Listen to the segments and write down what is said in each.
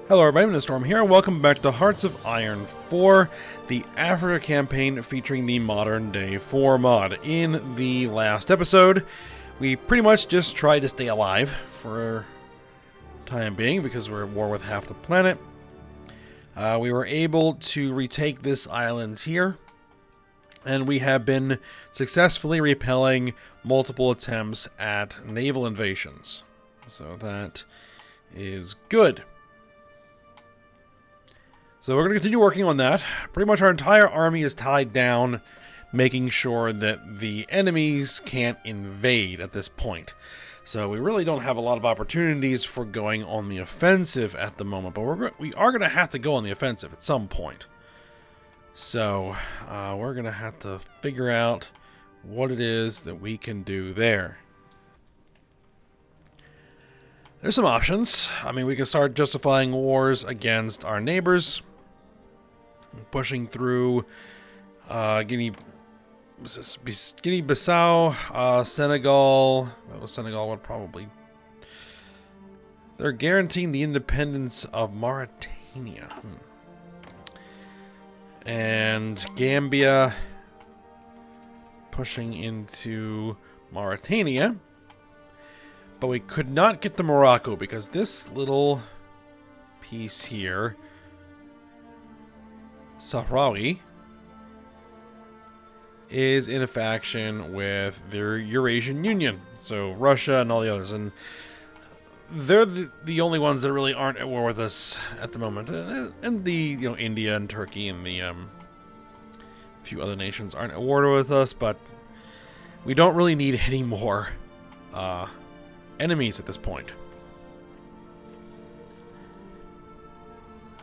Hello everybody, I'm Storm here, and welcome back to Hearts of Iron 4, the Africa campaign featuring the modern day 4 mod. In the last episode, we pretty much just tried to stay alive for time being because we're at war with half the planet. We were able to retake this island here, and we have been successfully repelling multiple attempts at naval invasions. So that is good. So we're going to continue working on that. Pretty much our entire army is tied down, making sure that the enemies can't invade at this point. So we really don't have a lot of opportunities for going on the offensive at the moment, but we are going to have to go on the offensive at some point. So we're going to have to figure out what it is that we can do there. There's some options. I mean, we can start justifying wars against our neighbors. Pushing through Guinea-Bissau, Senegal. Well, Senegal would probably... They're guaranteeing the independence of Mauritania. And Gambia pushing into Mauritania. But we could not get to Morocco because this little piece here, Sahrawi, is in a faction with their Eurasian Union, so Russia and all the others, and they're the only ones that really aren't at war with us at the moment. And the India and Turkey and the few other nations aren't at war with us, but we don't really need any more enemies at this point.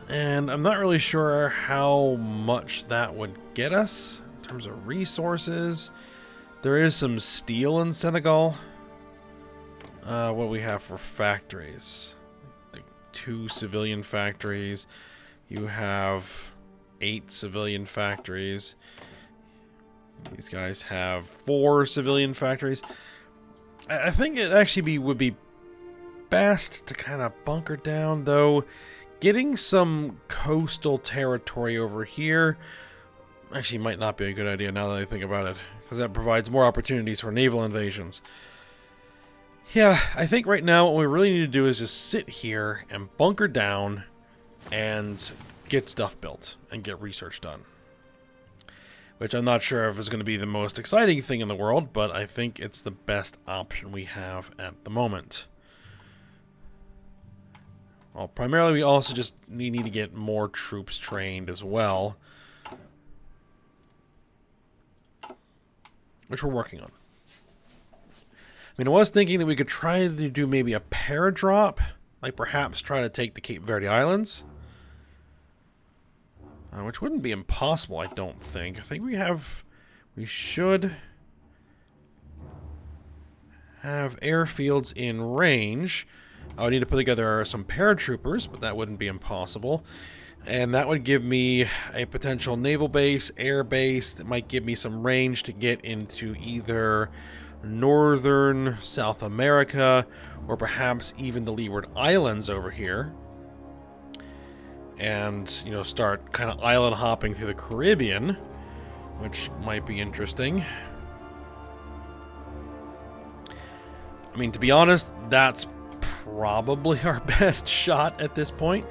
And I'm not really sure how much that would get us in terms of resources. There is some steel in Senegal. What do we have for factories? Like 2 civilian factories. You have 8 civilian factories. These guys have 4 civilian factories. I think it actually would be best to kind of bunker down, though. Getting some coastal territory over here actually might not be a good idea now that I think about it, because that provides more opportunities for naval invasions. Yeah, I think right now what we really need to do is just sit here and bunker down and get stuff built and get research done. Which I'm not sure if is going to be the most exciting thing in the world, but I think it's the best option we have at the moment. Well, primarily we also just need to get more troops trained as well, which we're working on. I mean, I was thinking that we could try to do maybe a paradrop, like perhaps try to take the Cape Verde Islands, which wouldn't be impossible, I don't think. I think we should have airfields in range. I would need to put together some paratroopers, but that wouldn't be impossible. And that would give me a potential naval base, air base, that might give me some range to get into either northern South America, or perhaps even the Leeward Islands over here. And, start kind of island hopping through the Caribbean, which might be interesting. I mean, to be honest, that's probably our best shot at this point.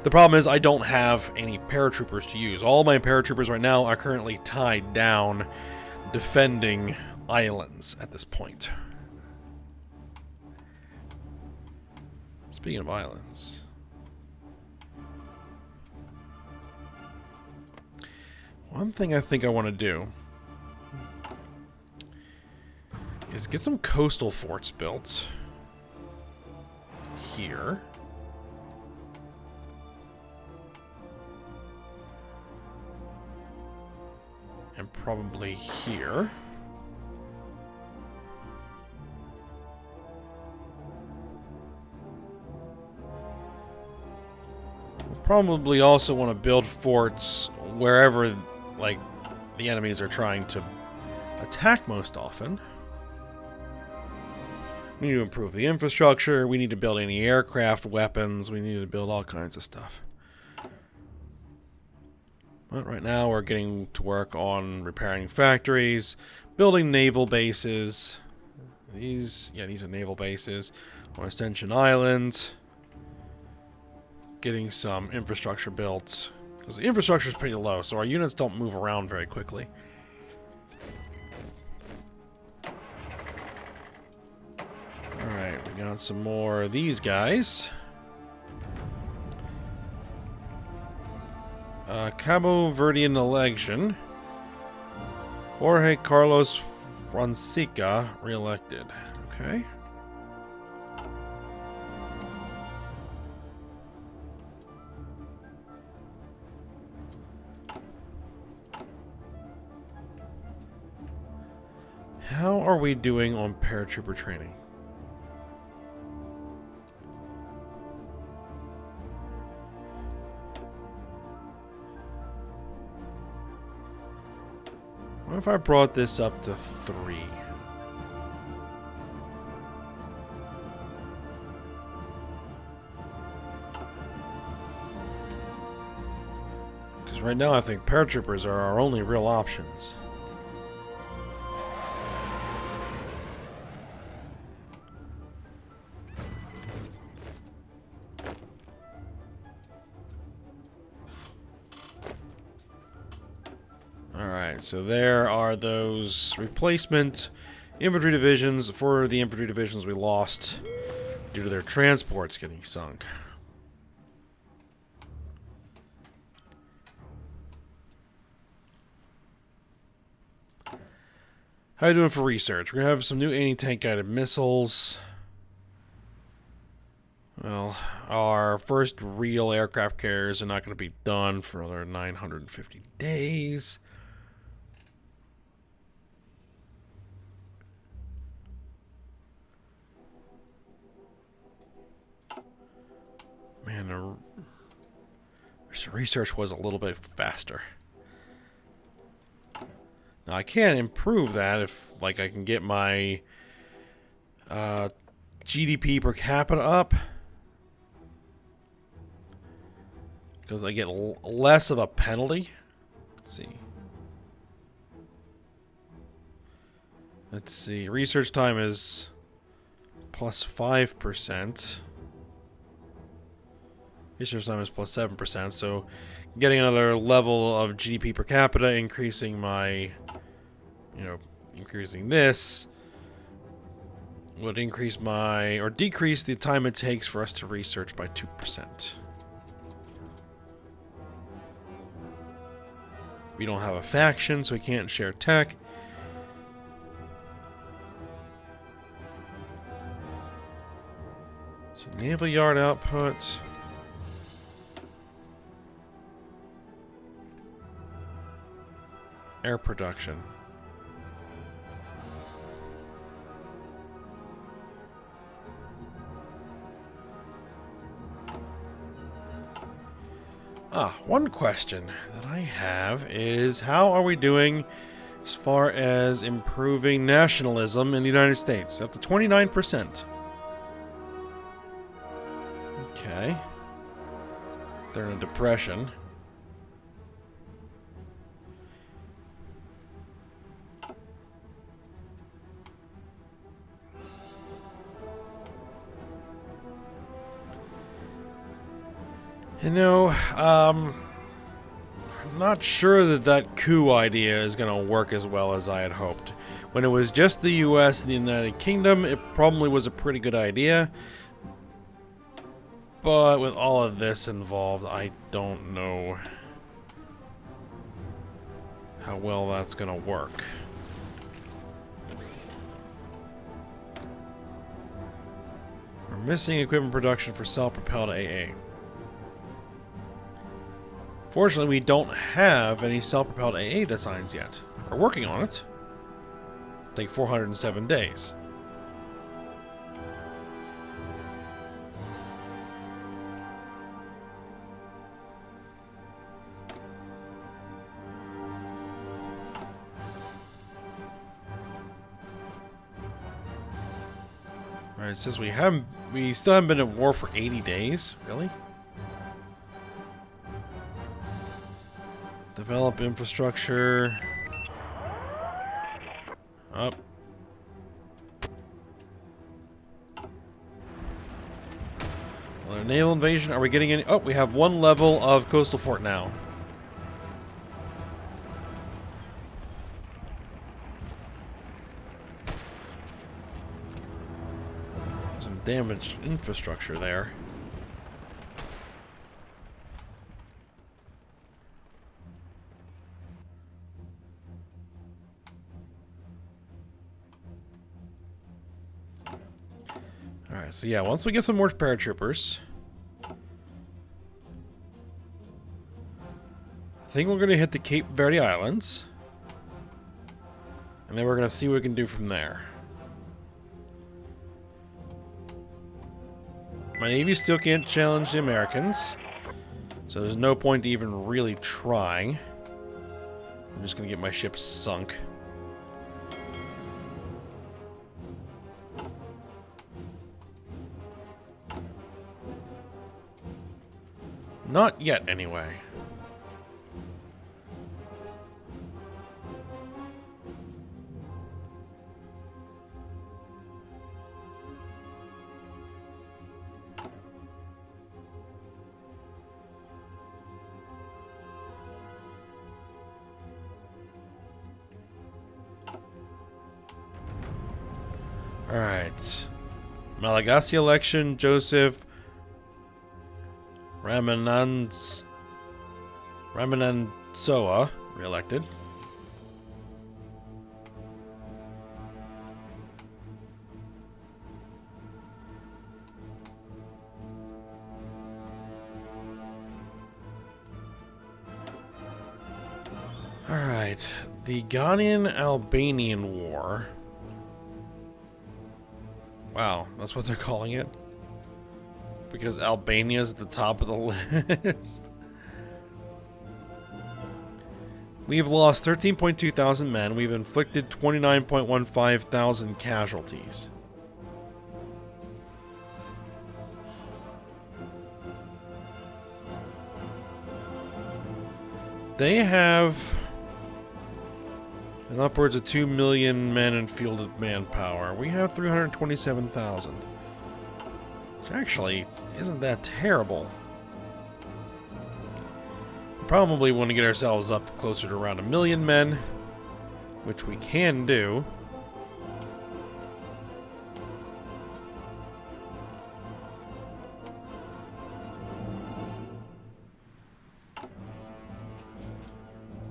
The problem is I don't have any paratroopers to use. All my paratroopers right now are currently tied down defending islands at this point. Speaking of islands, one thing I think I want to do is get some coastal forts built here. And probably here. We'll probably also want to build forts wherever, like, the enemies are trying to attack most often. We need to improve the infrastructure. We need to build any aircraft weapons. We need to build all kinds of stuff. But right now we're getting to work on repairing factories, building naval bases. These are naval bases on Ascension Island. Getting some infrastructure built. Because the infrastructure is pretty low, so our units don't move around very quickly. Alright, we got some more of these guys. Cabo Verdean election. Jorge Carlos Fonseca reelected. Okay. How are we doing on paratrooper training? What if I brought this up to 3? Because right now I think paratroopers are our only real options. So there are those replacement infantry divisions for the infantry divisions we lost due to their transports getting sunk. How are you doing for research? We're going to have some new anti-tank guided missiles. Well, our first real aircraft carriers are not going to be done for another 950 days. Man, the research was a little bit faster. Now, I can improve that if, like, I can get my GDP per capita up. Because I get less of a penalty. Let's see. Let's see. Research time is plus 5%. Research time is plus 7%, so getting another level of GDP per capita, increasing my, increasing this would increase my, or decrease the time it takes for us to research by 2%. We don't have a faction, so we can't share tech. So naval yard output. Air production. One question that I have is how are we doing as far as improving nationalism in the United States? Up to 29%. Okay. They're in a depression. I'm not sure that coup idea is going to work as well as I had hoped. When it was just the US and the United Kingdom, it probably was a pretty good idea. But with all of this involved, I don't know how well that's going to work. We're missing equipment production for self-propelled AA. Fortunately, we don't have any self-propelled AA designs yet. We're working on it. It'll take 407 days. Alright, it says we still haven't been at war for 80 days. Really? Develop infrastructure. Up. Another naval invasion. Are we getting any? Oh, we have one level of coastal fort now. Some damaged infrastructure there. Alright, so yeah, once we get some more paratroopers, I think we're going to hit the Cape Verde Islands. And then we're going to see what we can do from there. My Navy still can't challenge the Americans, so there's no point to even really trying. I'm just going to get my ship sunk. Not yet, anyway. Alright. Malagasy election, Joseph Ramanantsoa re-elected. Alright, the Ghanaian-Albanian War. Wow, that's what they're calling it? Because Albania's at the top of the list. We've lost 13.2 thousand men. We've inflicted 29.15 thousand casualties. They have an upwards of 2 million men in fielded manpower. We have 327,000. Which actually isn't that terrible. We probably want to get ourselves up closer to around 1 million men, which we can do.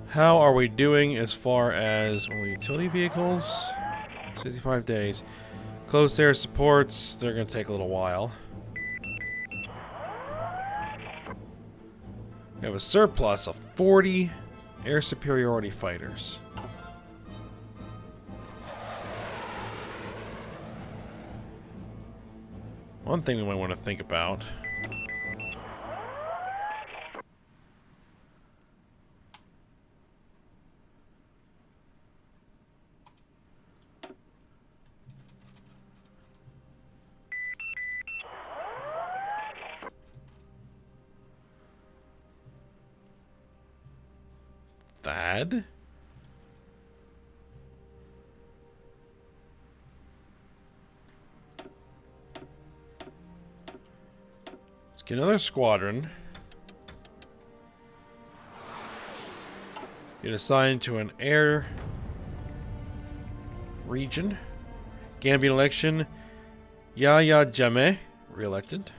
How are we doing as far as utility vehicles? 65 days. Close air supports, they're going to take a little while. We have a surplus of 40 air superiority fighters. One thing we might want to think about. Thad? Let's get another squadron. Get assigned to an air region. Gambian election. Yahya Jammeh, re-elected.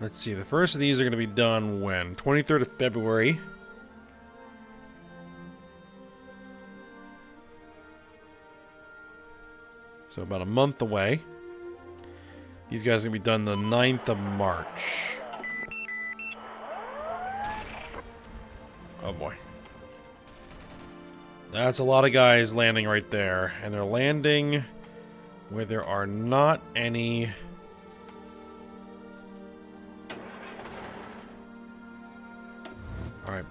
Let's see, the first of these are going to be done when? 23rd of February. So about a month away. These guys are going to be done the 9th of March. Oh boy. That's a lot of guys landing right there. And they're landing where there are not any... Alright.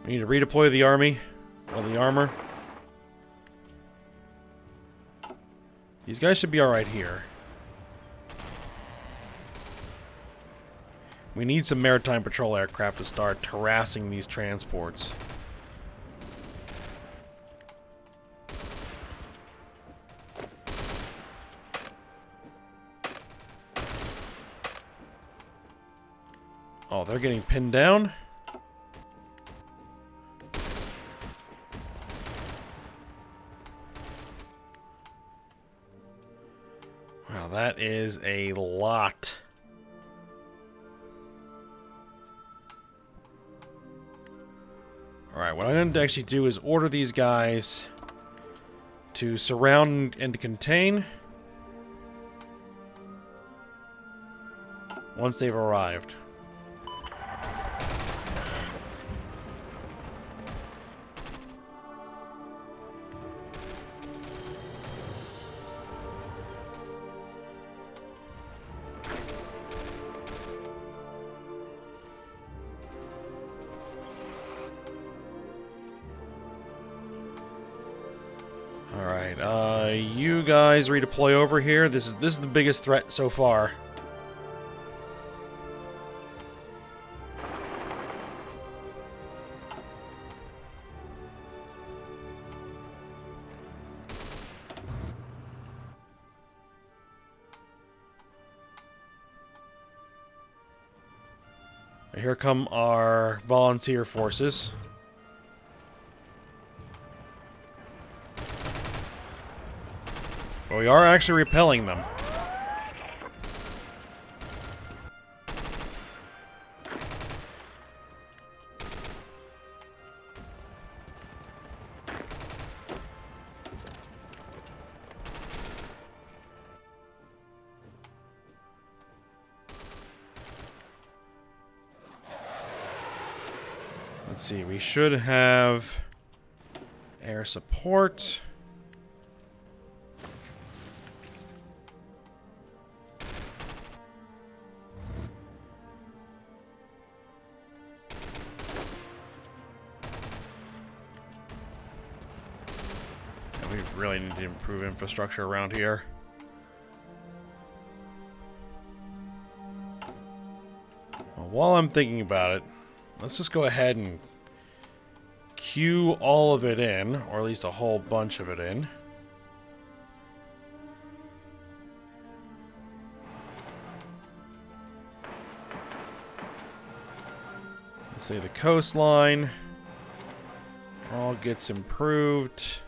We need to redeploy the army. Or the armor. These guys should be alright here. We need some maritime patrol aircraft to start harassing these transports. Oh, they're getting pinned down? Wow, that is a lot. Alright, what I'm going to actually do is order these guys to surround and to contain once they've arrived. Alright, you guys redeploy over here. This is the biggest threat so far. Here come our volunteer forces. But we are actually repelling them. Let's see, we should have air support. We really need to improve infrastructure around here. Well, while I'm thinking about it, let's just go ahead and queue all of it in, or at least a whole bunch of it in. Let's say the coastline all gets improved.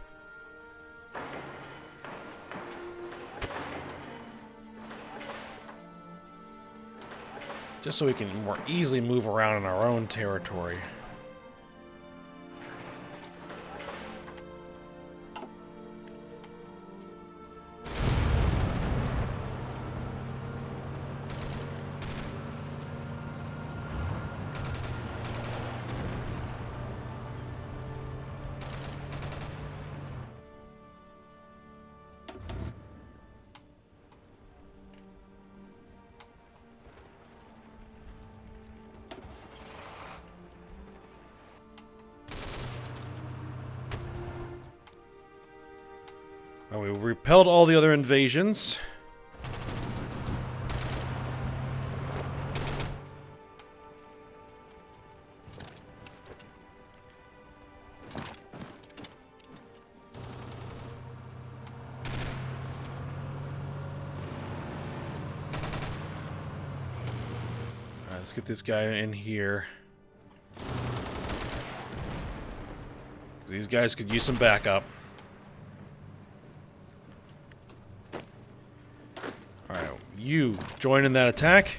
Just so we can more easily move around in our own territory. We repelled all the other invasions. Alright, let's get this guy in here. These guys could use some backup. You join in that attack.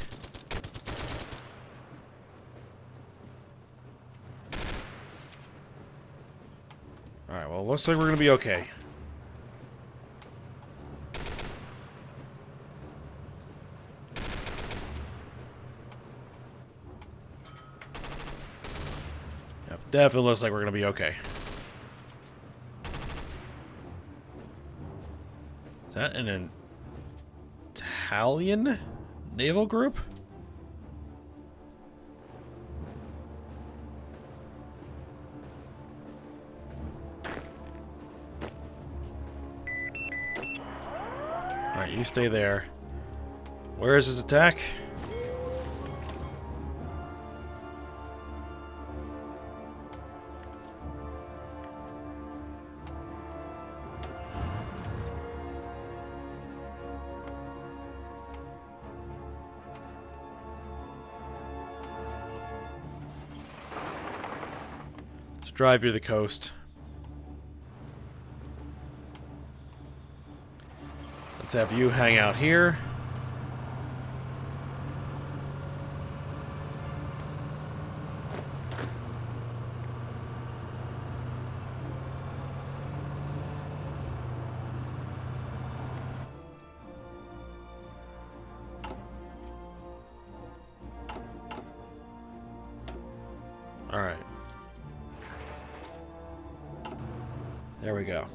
Alright, well, looks like we're gonna be okay. Yep, Definitely looks like we're going to be okay. Is that an Italian naval group? Alright, you stay there. Where is his attack? Let's drive to the coast. Let's have you hang out here. All right. There we go.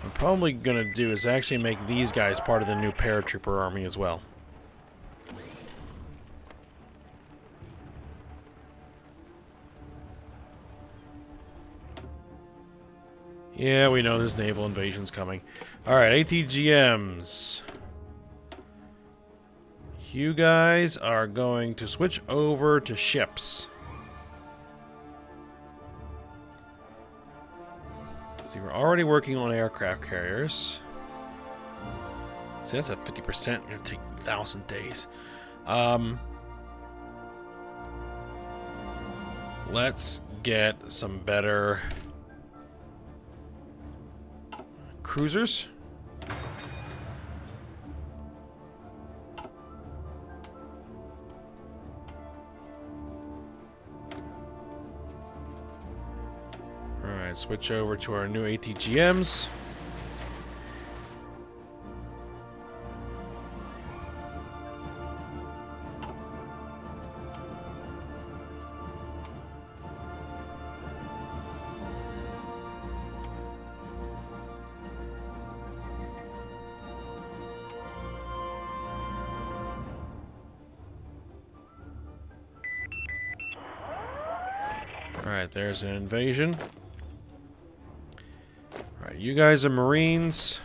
I'm probably gonna do is actually make these guys part of the new paratrooper army as well. Yeah, we know there's naval invasions coming. Alright, ATGMs. You guys are going to switch over to ships. See, we're already working on aircraft carriers. See, that's at 50%. Gonna take 1,000 days. Let's get some better cruisers. Alright, switch over to our new ATGMs. Alright, there's an invasion. Alright, you guys are Marines.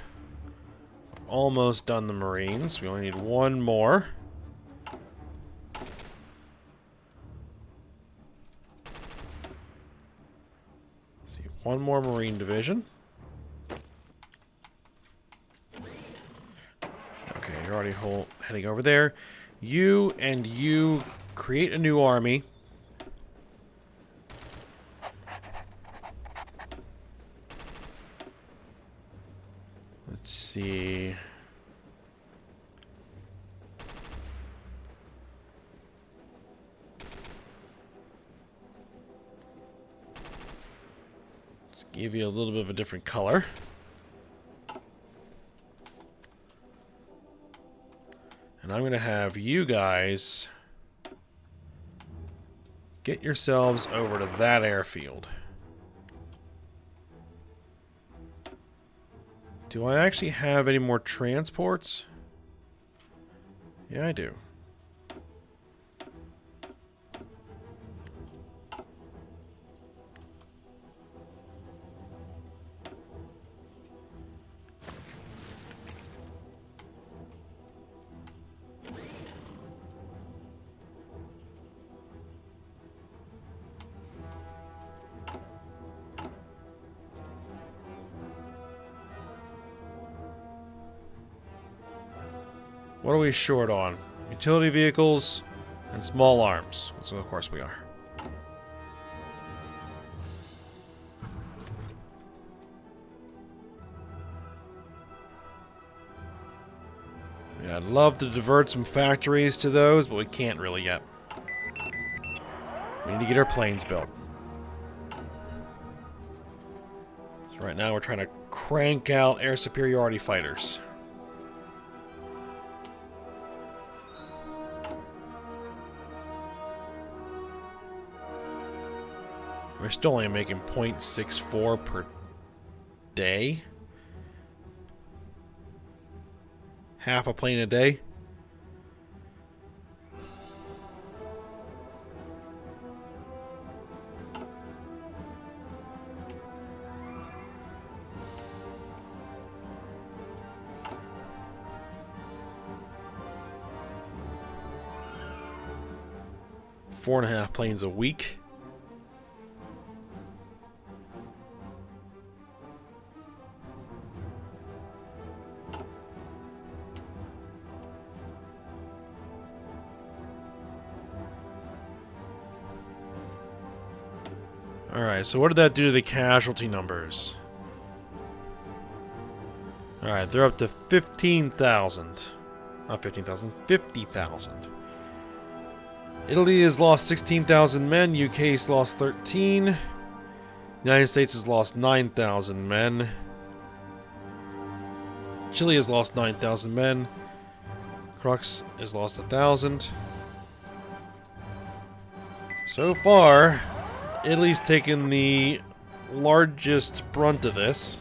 Almost done the Marines. We only need one more. Let's see, one more Marine division. Okay, you're already heading over there. You and you create a new army. Let's see. Let's give you a little bit of a different color. And I'm going to have you guys get yourselves over to that airfield. Do I actually have any more transports? Yeah, I do. What are we short on? Utility vehicles and small arms. So of course we are. Yeah, I'd love to divert some factories to those, but we can't really yet. We need to get our planes built. So right now we're trying to crank out air superiority fighters. We're still only making 0.64 per day. Half a plane a day. Four and a half planes a week. Alright, so what did that do to the casualty numbers? Alright, they're up to 15,000. Not 15,000, 50,000. Italy has lost 16,000 men, UK has lost 13. United States has lost 9,000 men. Chile has lost 9,000 men. Crux has lost 1,000. So far, Italy's taken the largest brunt of this.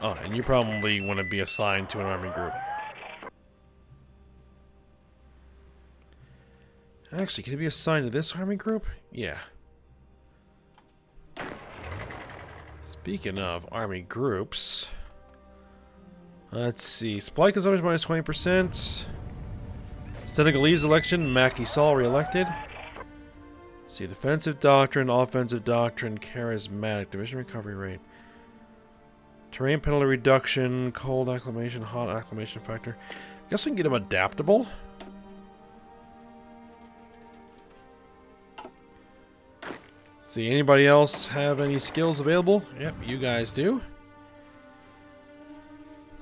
Oh, and you probably want to be assigned to an army group. Actually, can it be assigned to this army group? Yeah. Speaking of army groups, let's see. Supply consumption minus 20%. Senegalese election, Macky Sall re-elected. See, defensive doctrine, offensive doctrine, charismatic, division recovery rate. Terrain penalty reduction, cold acclimation, hot acclimation factor. I guess we can get them adaptable. See, anybody else have any skills available? Yep, you guys do.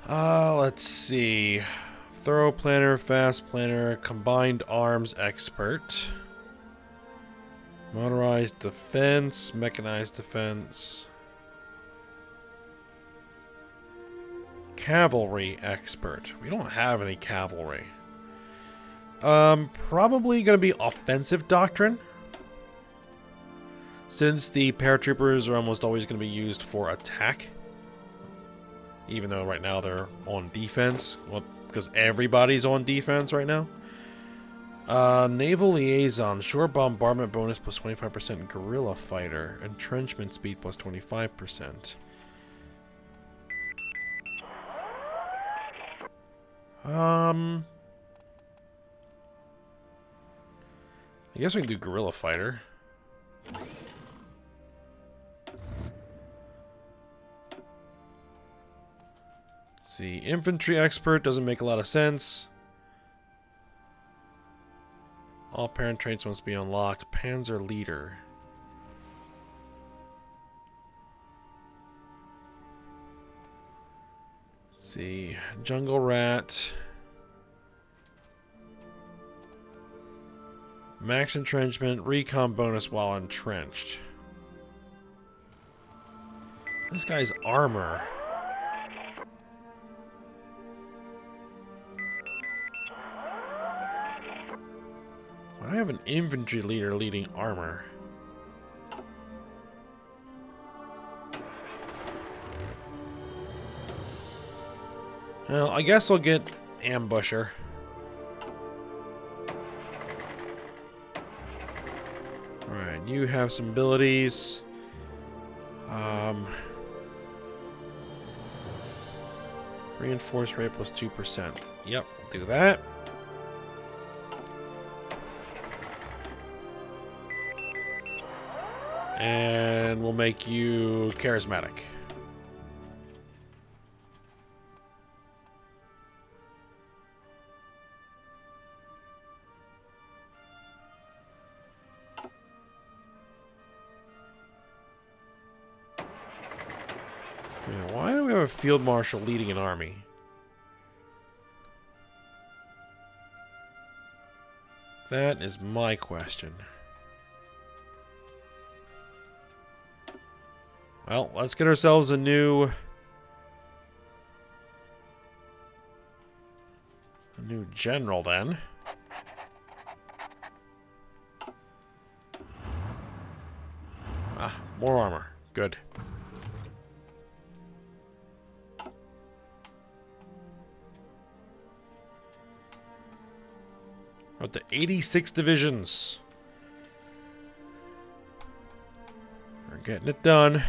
Let's see. Thorough planner, fast planner, combined arms expert. Motorized defense, mechanized defense. Cavalry expert. We don't have any cavalry. Probably gonna be offensive doctrine. Since the paratroopers are almost always gonna be used for attack. Even though right now they're on defense. Well, because everybody's on defense right now. Naval liaison. Shore bombardment bonus plus 25%. Guerrilla fighter. Entrenchment speed plus 25%. I guess we can do guerrilla fighter. Let's see, infantry expert doesn't make a lot of sense. All parent traits must be unlocked. Panzer leader. Let's see, jungle rat. Max entrenchment, recon bonus while entrenched. This guy's armor. Why do I have an infantry leader leading armor? Well, I guess I'll get ambusher. Alright, you have some abilities. Reinforced rate plus 2%. Yep, we'll do that. And we'll make you charismatic. Yeah, why do we have a field marshal leading an army? That is my question. Well, let's get ourselves a new general then. Ah, more armor. Good. We're up to 86 divisions. We're getting it done.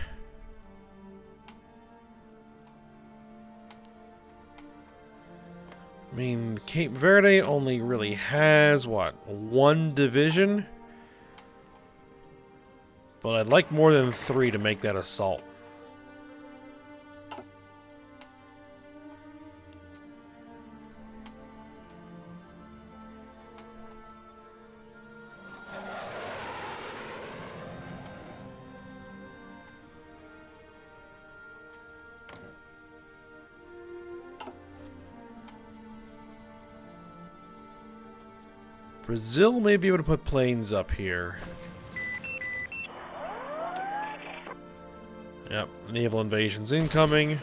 I mean, Cape Verde only really has, what, 1 division? But I'd like more than 3 to make that assault. Brazil may be able to put planes up here. Yep, naval invasion's incoming.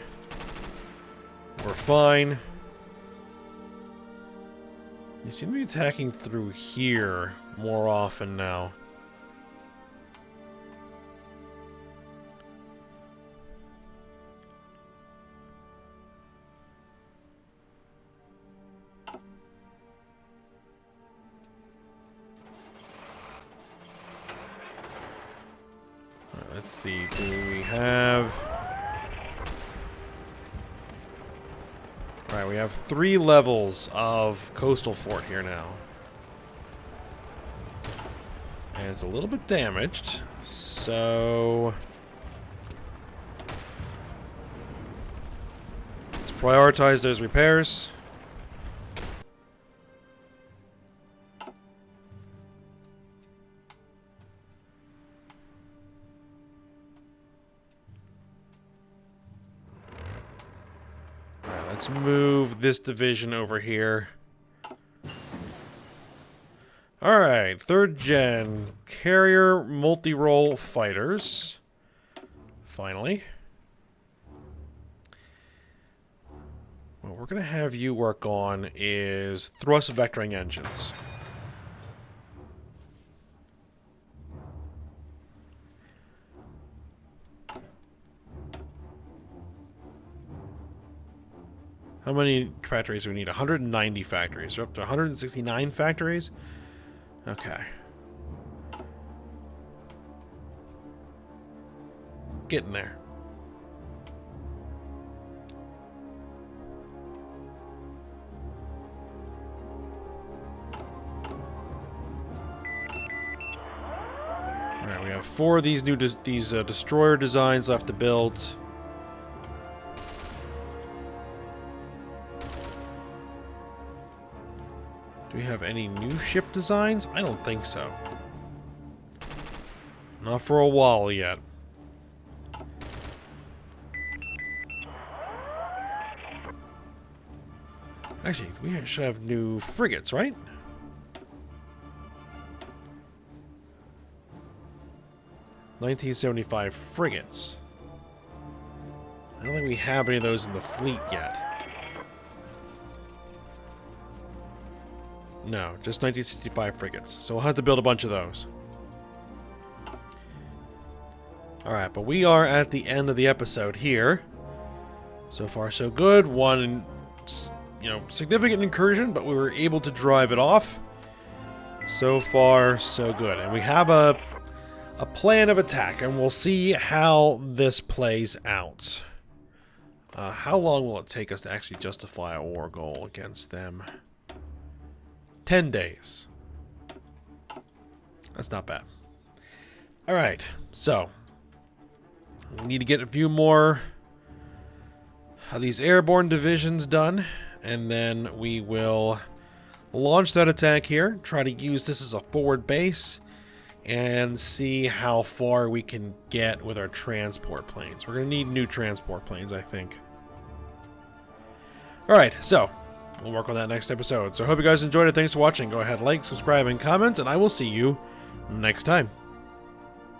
We're fine. You seem to be attacking through here more often now. Let's see, do we have... Alright, we have 3 levels of coastal fort here now. And it's a little bit damaged, so... let's prioritize those repairs. Let's move this division over here. Alright, 3rd gen carrier multi-role fighters. Finally. What we're going to have you work on is thrust vectoring engines. How many factories do we need? 190 factories. We're up to 169 factories? Okay. Getting there. Alright, we have 4 of these new destroyer designs left to build. Do we have any new ship designs? I don't think so. Not for a while yet. Actually, we should have new frigates, right? (1975) frigates. I don't think we have any of those in the fleet yet. No, just 1965 frigates. So we'll have to build a bunch of those. Alright, but we are at the end of the episode here. So far, so good. One, significant incursion, but we were able to drive it off. So far, so good. And we have a plan of attack, and we'll see how this plays out. How long will it take us to actually justify a war goal against them? 10 days. That's not bad. Alright, so we need to get a few more of these airborne divisions done, and then we will launch that attack here, try to use this as a forward base, and see how far we can get with our transport planes. We're going to need new transport planes, I think. Alright, so we'll work on that next episode. So I hope you guys enjoyed it. Thanks for watching. Go ahead, like, subscribe, and comment, and I will see you next time.